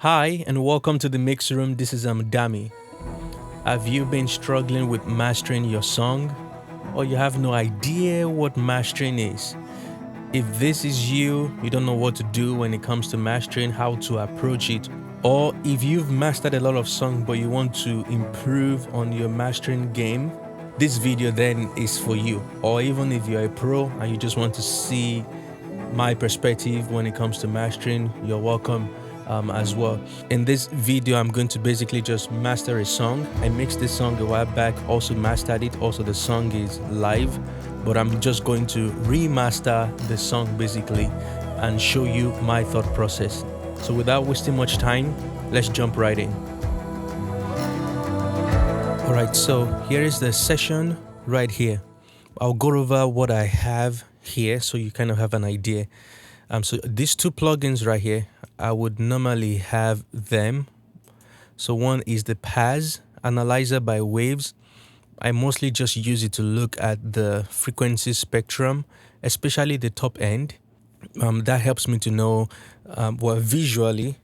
Hi and welcome to the mix room. This is Dami. Have you been struggling with mastering your song, or you have no idea what mastering is? If this is you, you don't know what to do when it comes to mastering, how to approach it, or if you've mastered a lot of songs but you want to improve on your mastering game, this video then is for you. Or even if you're a pro and you just want to see my perspective when it comes to mastering, you're welcome as well. In this video, I'm going to basically just master a song. I mixed this song a while back, also mastered it. Also, the song is live, but I'm just going to remaster the song basically and show you my thought process. So without wasting much time, let's jump right in. All right, so here is the session right here. I'll go over what I have here so you kind of have an idea. So these two plugins right here, I would normally have them. So one is the Paz Analyzer by Waves. I mostly just use it to look at the frequency spectrum, especially the top end. That helps me to know, well, visually,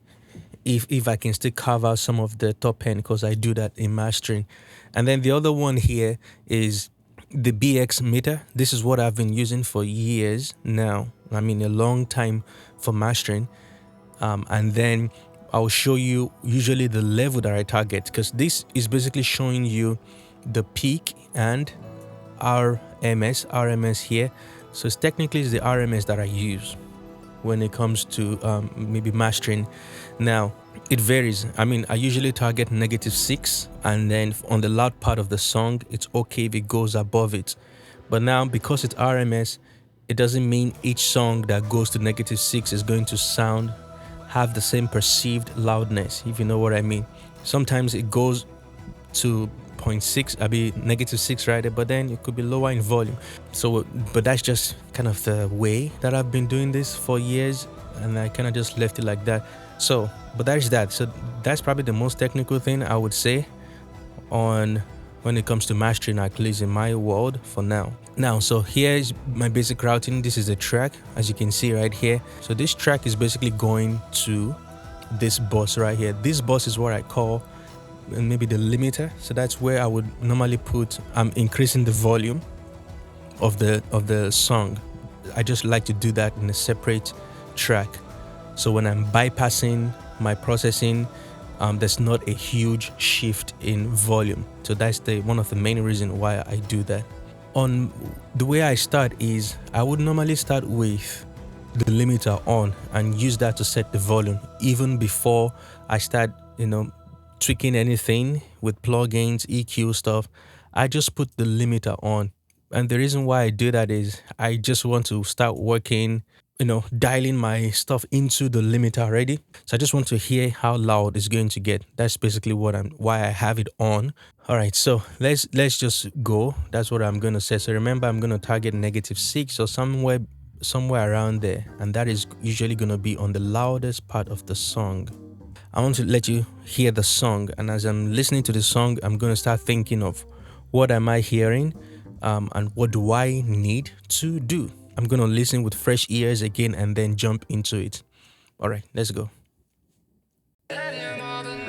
if I can still carve out some of the top end, because I do that in mastering. And then the other one here is the BX meter. This is what I've been using for years now. I mean, a long time for mastering. And then I'll show you usually the level that I target, because this is basically showing you the peak and RMS here. So it's technically the RMS that I use when it comes to maybe mastering. Now it varies. I mean, I usually target -6, and then on the loud part of the song, it's okay if it goes above it. But now, because it's RMS, it doesn't mean each song that goes to -6 is going to have the same perceived loudness, if you know what I mean. Sometimes it goes to 0.6, I'll be -6 right there, but then it could be lower in volume. So, but that's just kind of the way that I've been doing this for years, and I kind of just left it like that. So, but that's that. So that's probably the most technical thing I would say on when it comes to mastering, at least in my world for now. Now, so here's my basic routing. This is the track, as you can see right here. So this track is basically going to this bus right here. This bus is what I call maybe the limiter. So that's where I would normally put, I'm increasing the volume of the song. I just like to do that in a separate track. So when I'm bypassing my processing, there's not a huge shift in volume. So that's one of the main reasons why I do that. On the way I start is, I would normally start with the limiter on and use that to set the volume even before I start, tweaking anything with plugins, EQ stuff. I just put the limiter on. And the reason why I do that is I just want to start working, dialing my stuff into the limiter already. So I just want to hear how loud it's going to get. That's basically why I have it on. All right, so let's just go. That's what I'm going to say. So remember, I'm going to target -6 or somewhere around there. And that is usually going to be on the loudest part of the song. I want to let you hear the song. And as I'm listening to the song, I'm going to start thinking of what am I hearing and what do I need to do. I'm going to listen with fresh ears again and then jump into it. All right, let's go.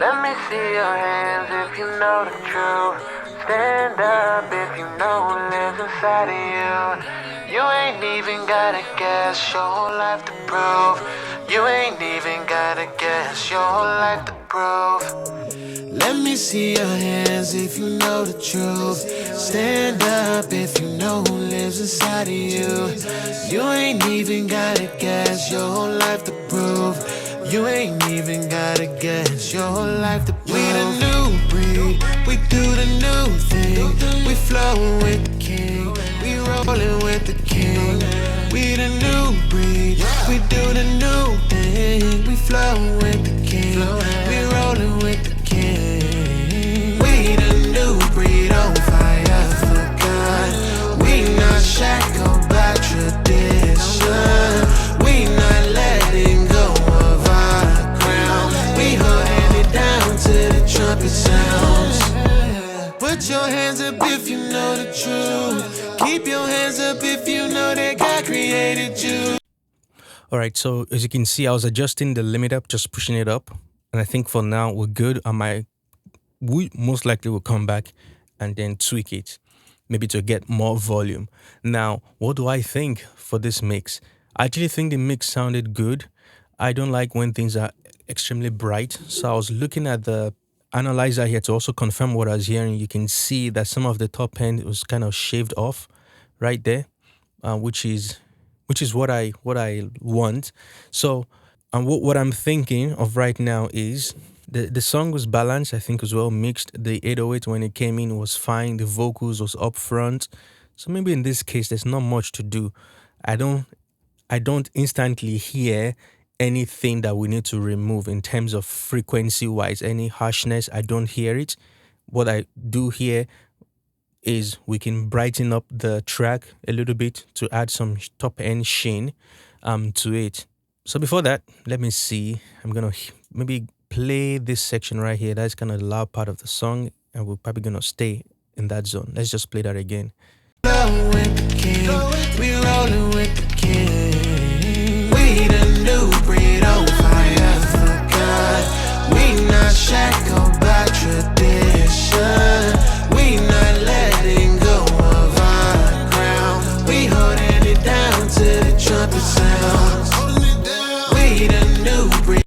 Let me see your hands if you know the truth. Stand up if you know who lives inside of you. You ain't even gotta guess your whole life to prove. You ain't even gotta guess your whole life to prove. Let me see your hands if you know the truth. Stand up if you know who lives inside of you. You ain't even gotta guess your whole life to prove. You ain't even gotta guess your whole life to prove. We the new breed, we do the new thing. We flowin' with the king, we rollin' with the king. We the new breed, we do the new thing. We flowin' with the king, we rollin' with the king. We the new breed on fire for God. We not shackled by tradition. We not letting go of our crown. We holding it down to the trumpet sounds. Put your hands up if you know the truth. Keep your hands up if you know that God created you. All right, so as you can see, I was adjusting the limit up, just pushing it up. And I think for now we're good. We most likely will come back and then tweak it, maybe to get more volume. Now, what do I think for this mix? I actually think the mix sounded good. I don't like when things are extremely bright. So I was looking at the analyzer here to also confirm what I was hearing. You can see that some of the top end was kind of shaved off right there, which is what I want. So, what I'm thinking of right now is the song was balanced. I think was well mixed. The 808 when it came in was fine. The vocals was up front. So maybe in this case, there's not much to do. I don't I don't instantly hear anything that we need to remove in terms of frequency wise, any harshness. I don't hear it. What I do hear is we can brighten up the track a little bit to add some top end sheen to it. So before that, let me see. I'm gonna maybe play this section right here. That's kind of the loud part of the song, and we're probably gonna stay in that zone. Let's just play that again. Rolling with the king, we rolling with the king. We the new breed on fire for God. We not shackled by tradition. We not letting go of our ground. We holding it down to the trumpet sounds. We the new breed.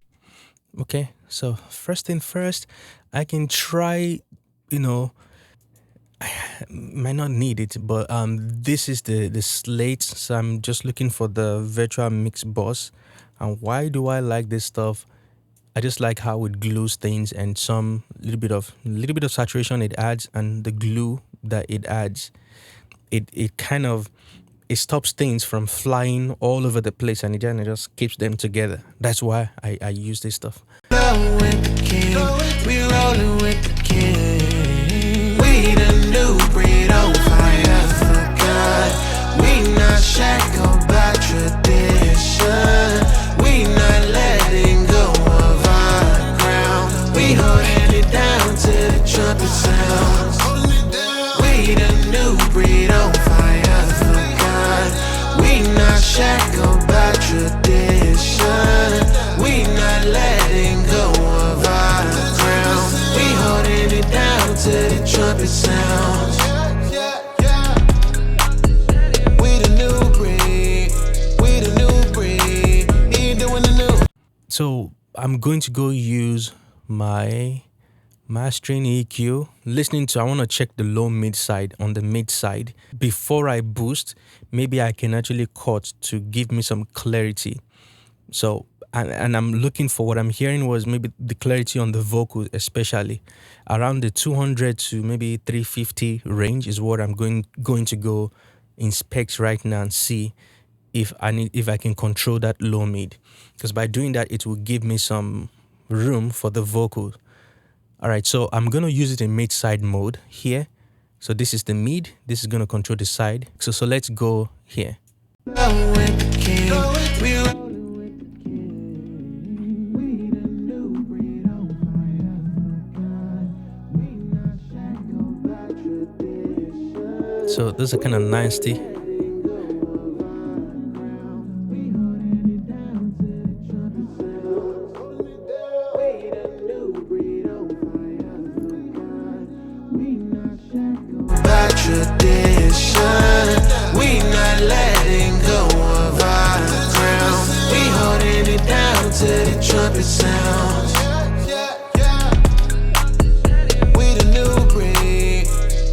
Okay, so first thing first, I can try, you know, might not need it, but this is the slate. So I'm just looking for the virtual mix boss. And why do I like this stuff? I just like how it glues things and some little bit of saturation it adds, and the glue that it adds, it kind of it stops things from flying all over the place, and it just keeps them together. That's why I use this stuff. Rolling with the king, we rolling with the king. We the new breed on fire for God. We not shackled by tradition. We not letting go of our ground. We holding it down to the trumpet sounds. We the new breed on fire for God. We not shackled by tradition. We not letting go of our ground. We holding it down to the trumpet sounds. We the new breed. We the new breed. He doing the new. So I'm going to go use my mastering EQ. I want to check the low mid side on the mid side before I boost. Maybe I can actually cut to give me some clarity. So and I'm looking for what I'm hearing was maybe the clarity on the vocals, especially around the 200 to maybe 350 range is what I'm going to go inspect right now and see if I can control that low mid, because by doing that it will give me some room for the vocal. All right, so I'm gonna use it in mid side mode here. So this is the mid. This is gonna control the side. So let's go here. Rolling with the king, we rolling with the king. We the new breed on fire for God. We not shackled by tradition. So those are kind of nasty. Letting go of our ground. We holding it down to the trumpet sounds. We the new breed on fire for God. We not shackled by tradition. We not letting go of our ground. We holding it down to the trumpet sounds. We the new breed.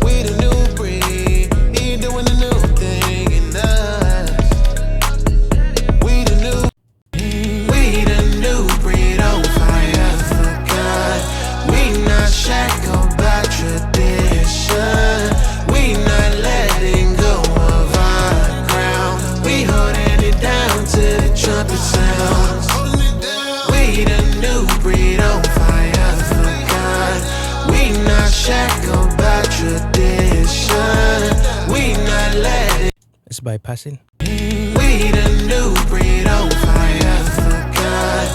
We the new breed. He doing the new thing in us. We the new breed on fire for God. We not shackled by tradition. We not letting go of our ground. We holding it down to the trumpet sounds. We the new breed on fire for God. We not shackled by tradition. We not letting. It's bypassing. We the new breed on fire for God.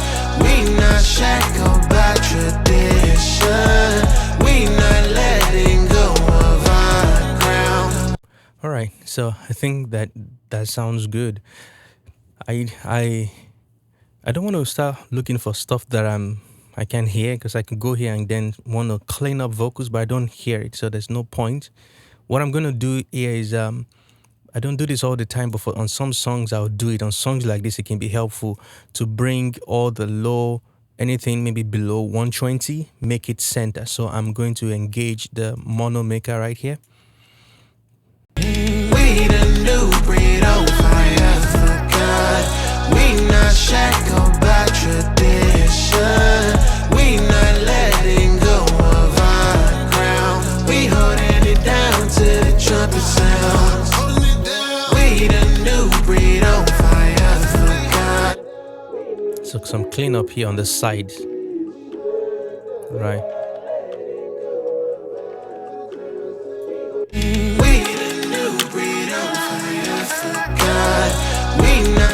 We not shackled by tradition. We not letting go of our ground. All right, so I think that sounds good. I don't want to start looking for stuff that I'm I can hear because I can go here and then want to clean up vocals, but I don't hear it, so there's no point. What I'm gonna do here is I don't do this all the time, but on some songs I'll do it. On songs like this, it can be helpful to bring all the low, anything maybe below 120, make it center. So I'm going to engage the mono maker right here. We the new breed on fire for God. We not shackled by tradition. We not letting go of our crown. We holding it down to the trumpet sounds. We the new breed on fire for God. So some cleanup here on the sides, right?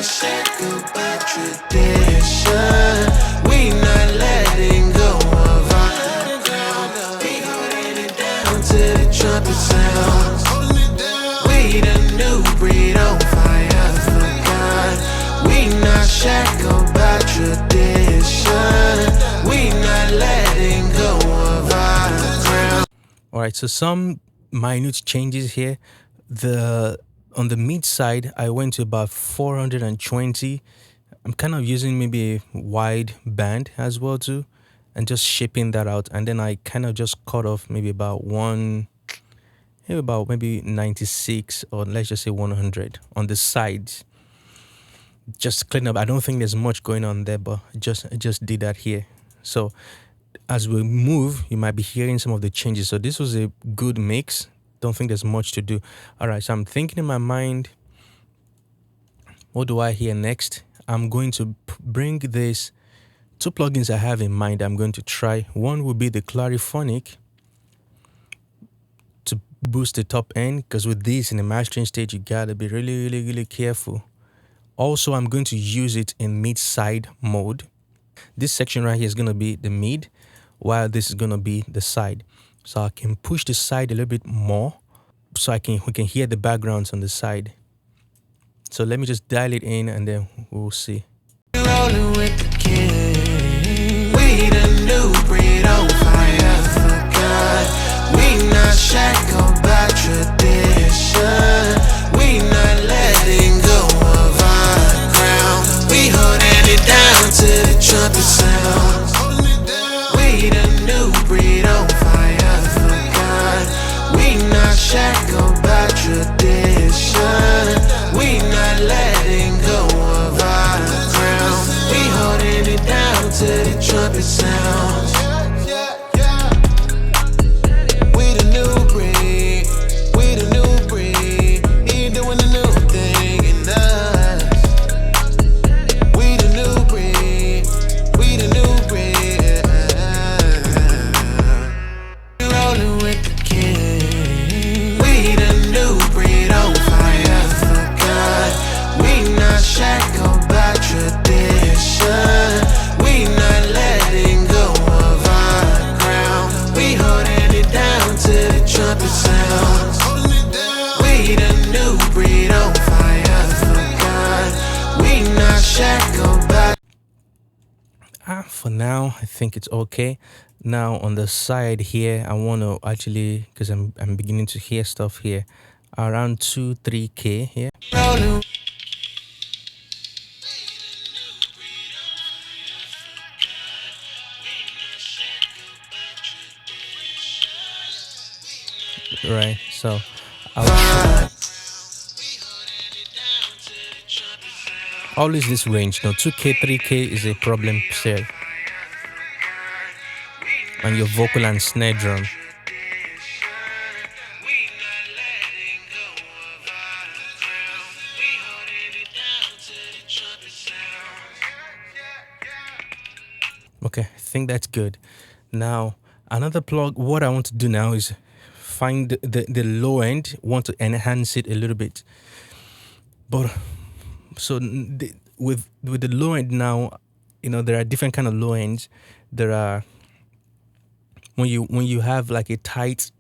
Shackled by tradition, we not letting go of our ground. We holding it down to the trumpet sounds. We the new breed on fire for God. We not shackled by tradition, we not letting go of our ground. All right, so some minute changes here. On the mid side, I went to about 420. I'm kind of using maybe a wide band as well too, and just shaping that out. And then I kind of just cut off maybe about maybe 96, or let's just say 100 on the sides. Just clean up. I don't think there's much going on there, but just did that here. So as we move, you might be hearing some of the changes. So this was a good mix. Don't think there's much to do. All right, so I'm thinking in my mind, what do I hear next? I'm going to bring this two plugins I have in mind. I'm going to try. One will be the Clariphonic to boost the top end, because with this in the mastering stage, you gotta be really careful. Also, I'm going to use it in mid-side mode. This section right here is gonna be the mid, while this is gonna be the side. So I can push the side a little bit more, so we can hear the backgrounds on the side. So let me just dial it in, and then we'll see. Rolling with the king. We the new breed on fire for God. We not shackled by tradition. We not letting go of our crown. We holding it down to the trumpet sounds. We the new breed on fire for God. We not shackled by tradition. We not letting go of our crown. We holding it down to the trumpet sounds. We the new breed. We the new breed. He doing the new thing in us. We the new breed. We the new breed. Rolling with the king. We the new breed on fire for God. We not shackled by tradition. We not letting go of our crown. We holding it down to the trumpet sounds. We the new breed on fire for God. We not shackled by. For now, I think it's okay. Now on the side here, I want to actually, because I'm beginning to hear stuff here, around 2-3K here. Rolling. Right, so I'll try. Always this range. No, 2K, 3K is a problem still. And your vocal and snare drum. Okay, I think that's good. Now, another plug, what I want to do now is find the low end, want to enhance it a little bit. But so with the low end now, there are different kind of low ends. There are when you have like a tight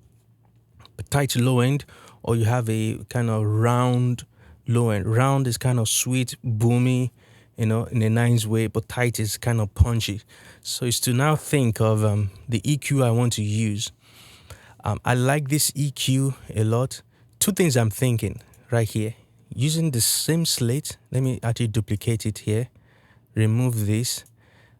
low end, or you have a kind of round low end. Round is kind of sweet, boomy, in a nice way, but tight is kind of punchy. So it's to now think of the EQ I want to use. I like this EQ a lot. Two things I'm thinking right here. Using the same slate, let me actually duplicate it here. Remove this.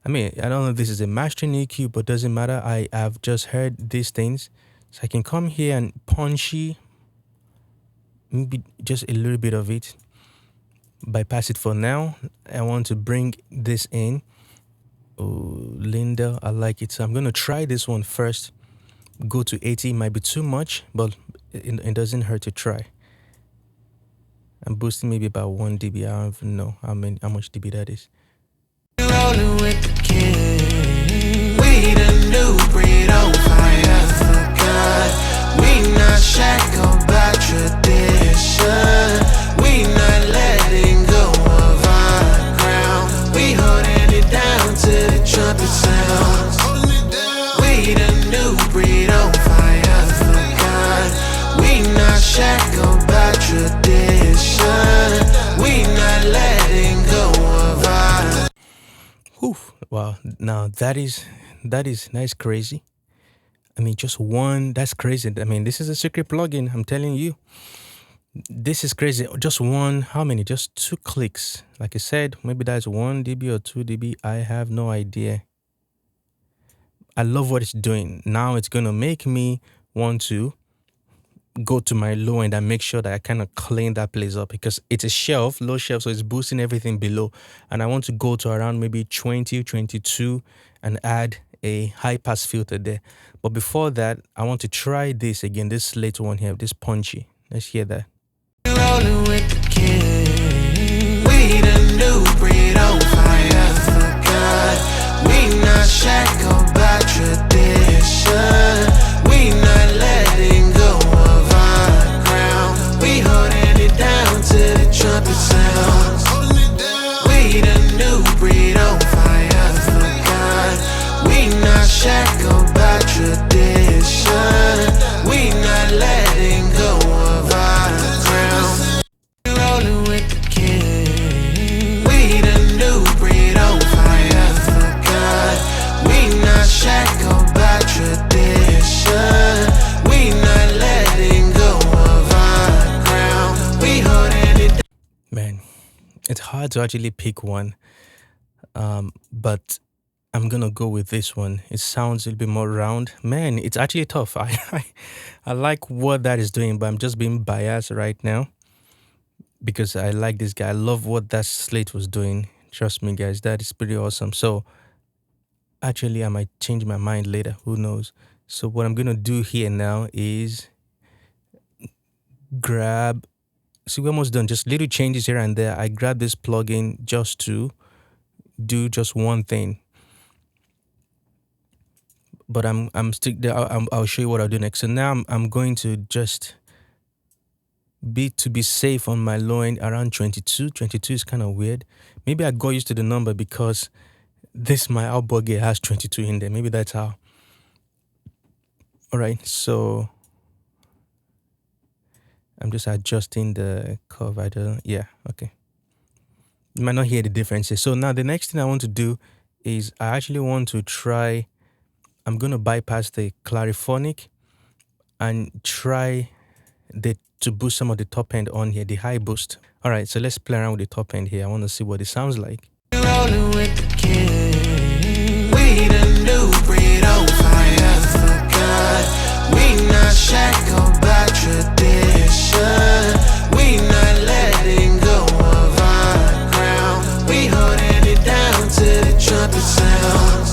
I mean, I don't know if this is a mastering EQ, but doesn't matter. I have just heard these things. So I can come here and punchy, maybe just a little bit of it. Bypass it for now. I want to bring this in. Oh, Linda, I like it. So I'm going to try this one first. Go to 80. It might be too much, but it doesn't hurt to try. I'm boosting maybe about 1 dB. I don't even know how much dB that is. Rolling with the king. We the new breed on fire for God. We not shackled by tradition. We not letting go of our crown. We holding it down to the trumpet sounds. We the new breed on fire for God. We not shackled by tradition. We not letting go of our. Whew. Wow. Now that is crazy. I mean, just one. That's crazy. I mean, this is a secret plugin. I'm telling you. This is crazy. Just one. How many? Just 2 clicks. Like I said, maybe that's 1 dB or 2 dB. I have no idea. I love what it's doing. Now it's gonna make me want to go to my low end and make sure that I kind of clean that place up, because it's a shelf, low shelf, so it's boosting everything below. And I want to go to around maybe 20, 22 and add a high pass filter there. But before that, I want to try this again, this later one here, this punchy. Let's hear that. Rolling with the king. We the new breed on fire for God. We not shackled by tradition. We not letting go of our crown. We holding it down to the trumpet sounds. We the new breed on fire for God. We not shackled by tradition. We not letting go of our crown. Rolling with the king. We the new breed on fire for God. We not shackled by tradition. We not letting go of our crown. We holding it. Man, it's hard to actually pick one, but I'm gonna go with this one. It sounds a little bit more round. Man, it's actually tough. I like what that is doing, but I'm just being biased right now because I like this guy. I love what that slate was doing. Trust me, guys, that is pretty awesome. So actually, I might change my mind later. Who knows? So what I'm gonna do here now is grab. See, we're almost done. Just little changes here and there. I grab this plugin just to do just one thing. But I'm stick there. I'll show you what I'll do next. So now I'm going to just be safe on my low end around 22. 22 is kind of weird. Maybe I got used to the number because my outboard gear has 22 in there. Maybe that's how. All right, so I'm just adjusting the curve. Yeah, okay. You might not hear the differences. So now the next thing I want to do is I actually want to try. I'm going to bypass the clariphonic and try to boost some of the top end on here, the high boost. All right, so let's play around with the top end here. I want to see what it sounds like. Rolling with the king. We the new breed on fire for God. We not shackled by tradition. We not letting go of our crown. We holding it down to the trumpet sounds.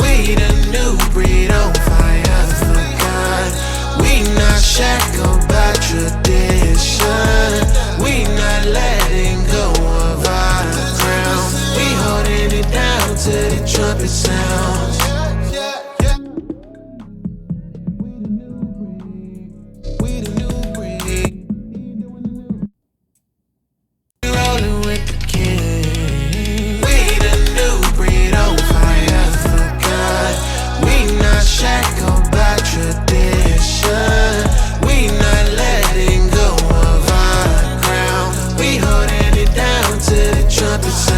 We the new breed on fire for God. We not shackled by tradition. We not letting go of our crown. We holding it down to the trumpet sounds. We the new breed. Rolling with the king. We the new breed on fire for God. We not shackled by tradition. We not letting go of our crown. We holding it down to the trumpet sound.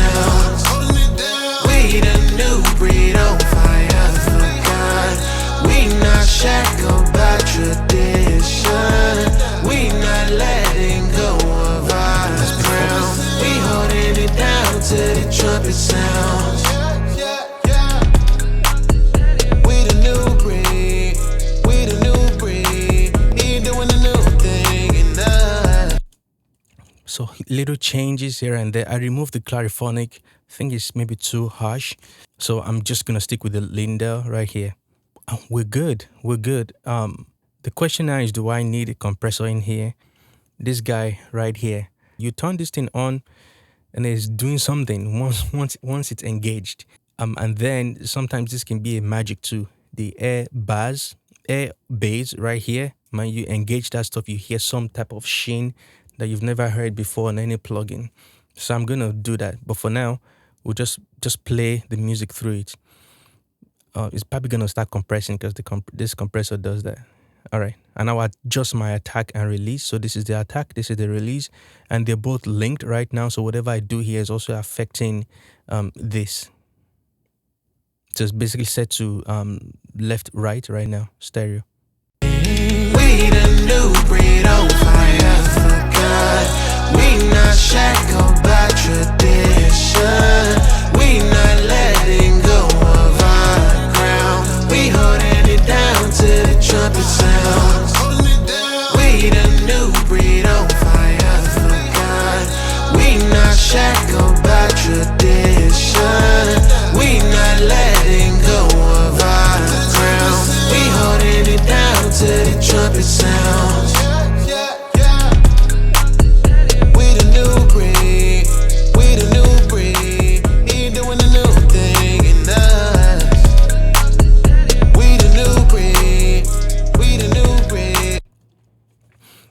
little changes here and there. I removed the clariphonic. I think it's maybe too harsh. So I'm just gonna stick with the Lindell right here. We're good. We're good. The question now is, do I need a compressor in here? This guy right here. You turn this thing on, and it's doing something once it's engaged. And then sometimes this can be a magic too. The air bass right here. When you engage that stuff, you hear some type of sheen that you've never heard before on any plugin. So I'm gonna do that. But for now, we'll just play the music through it. It's probably gonna start compressing because this compressor does that. All right, and now I adjust my attack and release. So this is the attack, this is the release, and they're both linked right now. So whatever I do here is also affecting this. So it's basically set to left, right now, stereo. We the new breed on fire for God. We not shackled by tradition. We not letting go of our ground. We holding it down to the trumpet sounds. We the new breed on fire for God. We not shackled by tradition. We not letting go of our ground. We holding it down to the trumpet sounds. We the new breed. We the new breed. He doing the new thing in us. We the new breed. We the new breed.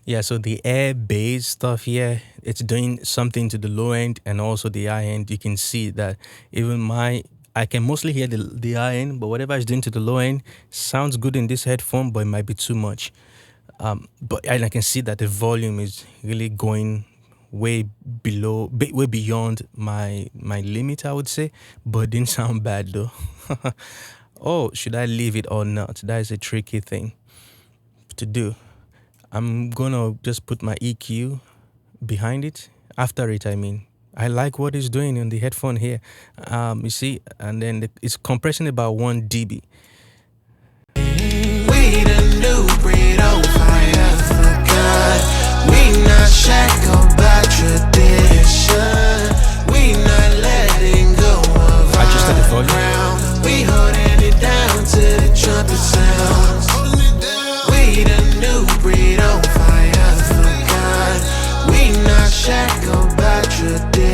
Yeah, so the air bass stuff here, it's doing something to the low end and also the high end. You can see that even I can mostly hear the high end, but whatever it's doing to the low end sounds good in this headphone, but it might be too much. But I can see that the volume is really going way beyond my limit, I would say, but it didn't sound bad though. Oh, should I leave it or not? That is a tricky thing to do. I'm gonna just put my EQ behind it. After it, I mean. I like what it's doing in the headphone here. You see, and then it's compressing about 1 dB. We the new breed on fire for God. We not shackled by tradition. We not letting go of Adjusted the our volume. ground. We holding it down to the trumpet sounds. We the new breed on fire for God. We not shackled by tradition.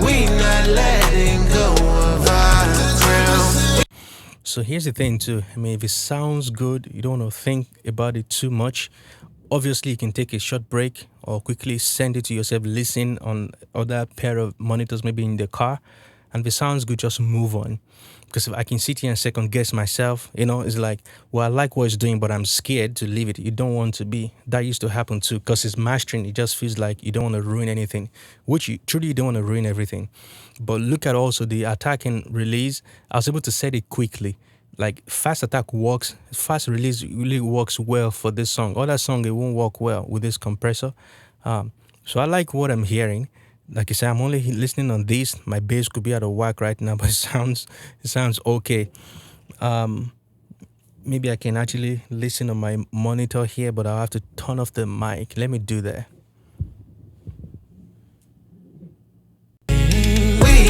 We not letting go of our ground. So here's the thing too. I mean, if it sounds good, you don't want to think about it too much. Obviously, you can take a short break or quickly send it to yourself, listen on other pair of monitors, maybe in the car. And if it sounds good, just move on. Because if I can sit here and second guess myself, it's like, well, I like what it's doing, but I'm scared to leave it. You don't want to be. That used to happen too, because it's mastering. It just feels like you don't want to ruin anything, which you truly don't want to ruin everything. But look at also the attack and release. I was able to set it quickly. Like fast attack works, fast release really works well for this song. Other song, it won't work well with this compressor. So I like what I'm hearing. Like I said, I'm only listening on this. My bass could be out of whack right now, but it sounds okay. Maybe I can actually listen on my monitor here, but I'll have to turn off the mic. Let me do that. We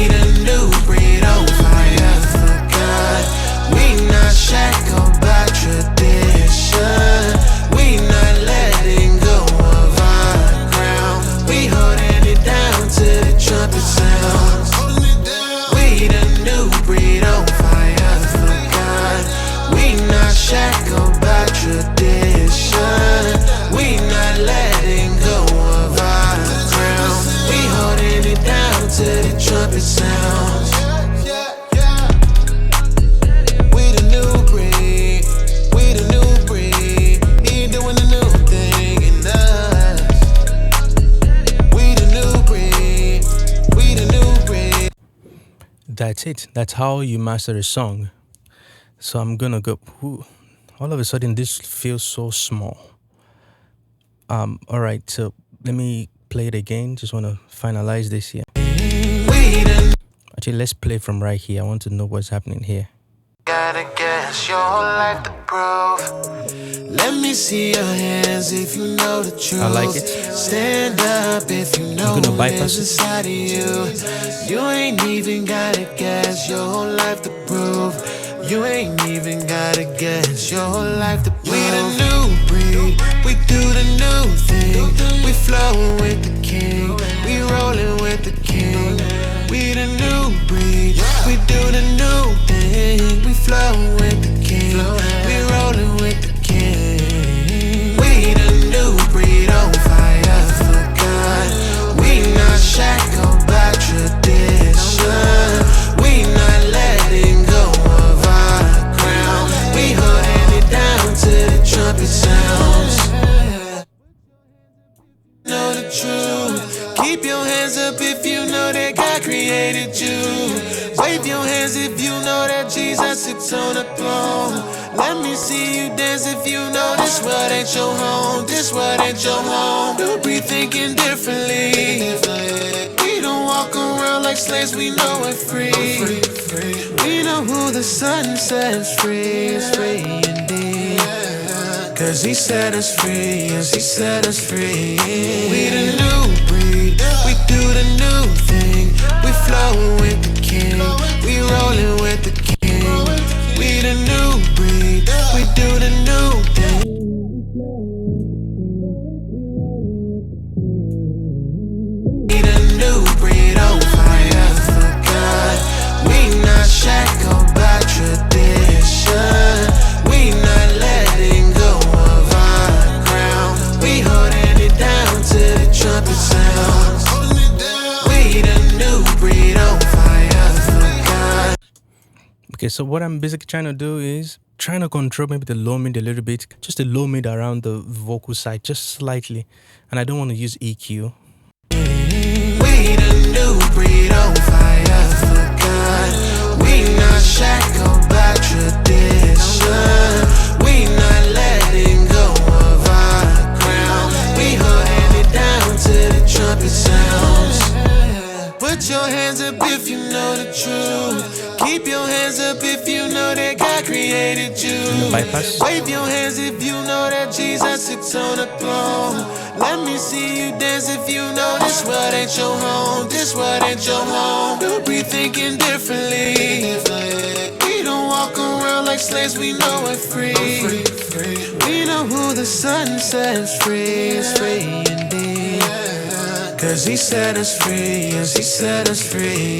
the new breed on fire for God. We not shackled by tradition. We not letting go of our ground. We holding it down to the trumpet sounds. We the new breed on fire for God. We not shackled by tradition. We not letting go of our ground. We holding it down to the trumpet sounds. We the new breed. We the new breed. He doing the new thing in us. We the new breed. We the new breed. That's it. That's how you master a song. So I'm gonna go. All of a sudden, this feels so small. All right. So let me play it again. Just want to finalize this here. We the Actually, let's play from right here. I want to know what's happening here. gotta guess your life to prove. Let me see your hands if you know the truth. I like it. Stand up if you know I'm gonna who bypass lives it. inside of you. You ain't even gotta guess your whole life to prove. You ain't even gotta guess your whole life to prove. We the new breed, we do the new thing. We flowin' with the king, we rollin' with the king. We the new breed, we do the new thing. We flowin' with the king, we rollin' with the king. We the new breed on fire for God. We not shackled by tradition. We not letting go of our crown. We holding it down till the trumpet sounds. Know the truth. Keep your hands up if you know that God created you. Wave your hands if you know that Jesus sits on the throne. Let me see you dance if you know this world ain't your home. This world ain't your home. Don't be thinking differently. We don't walk around like slaves, we know we're free. We know who the sun sets free is free indeed. Cause he set us free, yes, he set us free. We the new breed, we do the new thing. We flowin' with the king, we rollin' with the king. We the new breed, we do the new thing. We the new breed on fire for God. We not shackled by tradition. We not letting go of our crown. We holding it down till the trumpet sounds. We the new breed on fire for God. Okay, so what I'm basically trying to do is trying to control maybe the low mid a little bit, just the low mid around the vocal side, just slightly. And I don't want to use EQ. We the new breed on fire for God. We not shackled by tradition. We not letting go of our crown. We holding it down till the trumpet sounds. Put your hands up if you know the truth. Keep your hands up if you know that God created you. Bypass. Wave your hands if you know that Jesus sits on the throne. Let me see you dance if you know this world ain't your home. This world ain't your home. Don't be thinking differently. We don't walk around like slaves, we know we're free. We know who the sun sets free is free indeed. Cause he set us free, yes, he set us free.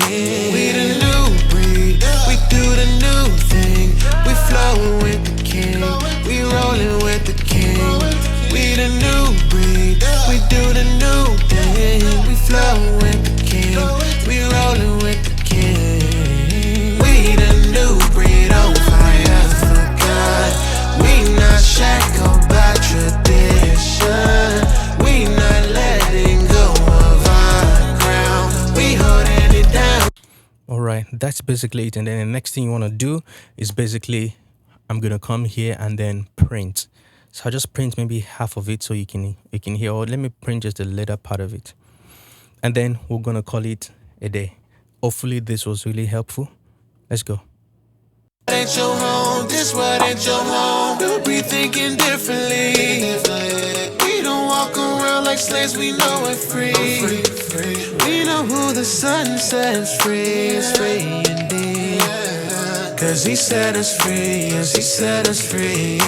We the new breed, we do the new thing. We flowin' with the king, we rollin' with the king. We the new breed, we do the new thing. We flowin' with the king, we rollin' with the king. We the new breed on fire for God. We not shackled by tradition. We not letting go of our crown. We holding it down. Alright, that's basically it. And then the next thing you want to do is basically, I'm gonna come here and then print. So I'll just print maybe half of it so you can hear, or let me print just the later part of it. And then we're gonna call it a day. Hopefully this was really helpful. Let's go. Ain't your home, this world ain't your home. Don't be thinking differently. We don't walk around like slaves, we know we're free. We know who the sun sets free is free indeed. Cause he set us free, yes, he set us free.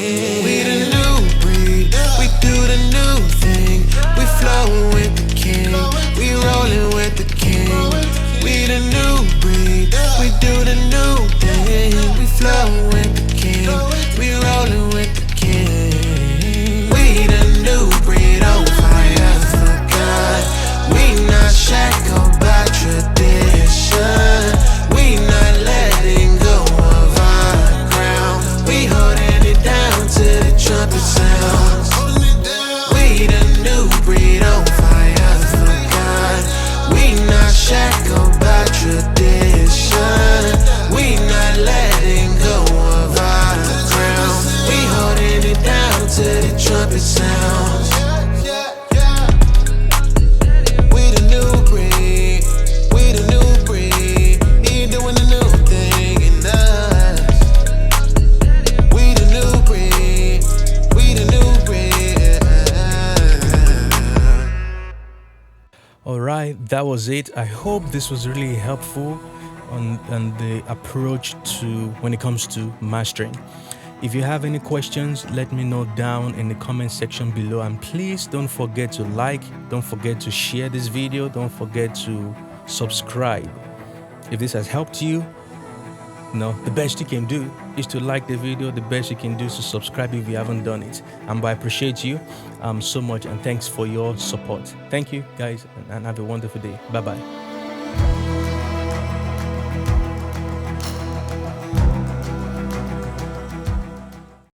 We the new breed, we do the new thing. We flowin' with the king, we rollin' with the king. We the new breed, we do the new thing. We flowin' with the king, we rollin' with the king. We the new breed on fire for God. We not shackled by tradition. We not letting go of our crown. We holding it down till the trumpet sounds. We the new breed on fire for God. We not shackled by tradition. We not letting go that was it. I hope this was really helpful on the approach to when it comes to mastering. If you have any questions, let me know down in the comment section below, and please don't forget to like, don't forget to share this video, don't forget to subscribe. If this has helped you, the best you can do is to like the video. The best you can do is to subscribe if you haven't done it. And I appreciate you so much, and thanks for your support. Thank you guys, and have a wonderful day. Bye bye.